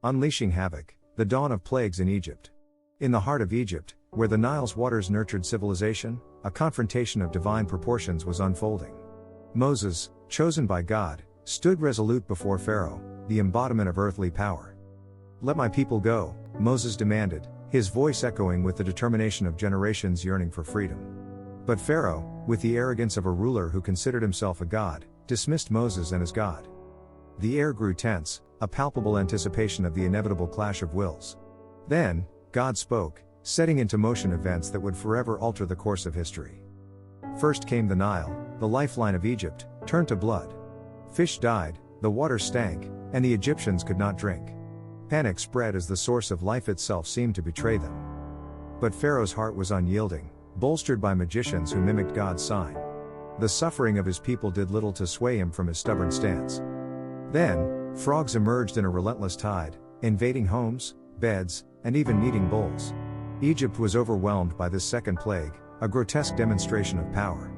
Unleashing havoc, the dawn of plagues in Egypt. In the heart of Egypt, where the Nile's waters nurtured civilization, a confrontation of divine proportions was unfolding. Moses, chosen by God, stood resolute before Pharaoh, the embodiment of earthly power. "Let my people go," Moses demanded, his voice echoing with the determination of generations yearning for freedom. But Pharaoh, with the arrogance of a ruler who considered himself a god, dismissed Moses and his God. The air grew tense, a palpable anticipation of the inevitable clash of wills. Then, God spoke, setting into motion events that would forever alter the course of history. First came the Nile, the lifeline of Egypt, turned to blood. Fish died, the water stank, and the Egyptians could not drink. Panic spread as the source of life itself seemed to betray them. But Pharaoh's heart was unyielding, bolstered by magicians who mimicked God's sign. The suffering of his people did little to sway him from his stubborn stance. Then, frogs emerged in a relentless tide, invading homes, beds, and even kneading bowls. Egypt was overwhelmed by this second plague, a grotesque demonstration of power.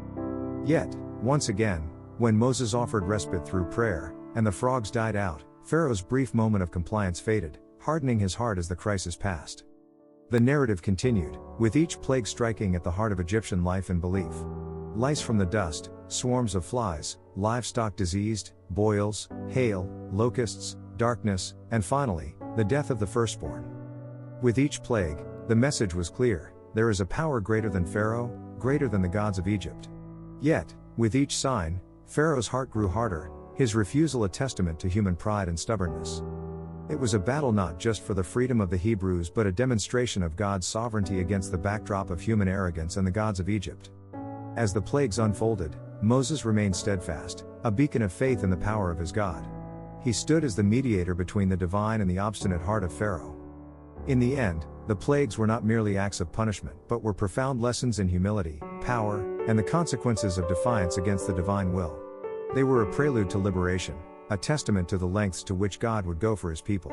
Yet, once again, when Moses offered respite through prayer, and the frogs died out, Pharaoh's brief moment of compliance faded, hardening his heart as the crisis passed. The narrative continued, with each plague striking at the heart of Egyptian life and belief. Lice from the dust, swarms of flies, livestock diseased, boils, hail, locusts, darkness, and finally, the death of the firstborn. With each plague, the message was clear: there is a power greater than Pharaoh, greater than the gods of Egypt. Yet, with each sign, Pharaoh's heart grew harder, his refusal a testament to human pride and stubbornness. It was a battle not just for the freedom of the Hebrews but a demonstration of God's sovereignty against the backdrop of human arrogance and the gods of Egypt. As the plagues unfolded, Moses remained steadfast, a beacon of faith in the power of his God. He stood as the mediator between the divine and the obstinate heart of Pharaoh. In the end, the plagues were not merely acts of punishment but were profound lessons in humility, power, and the consequences of defiance against the divine will. They were a prelude to liberation, a testament to the lengths to which God would go for his people.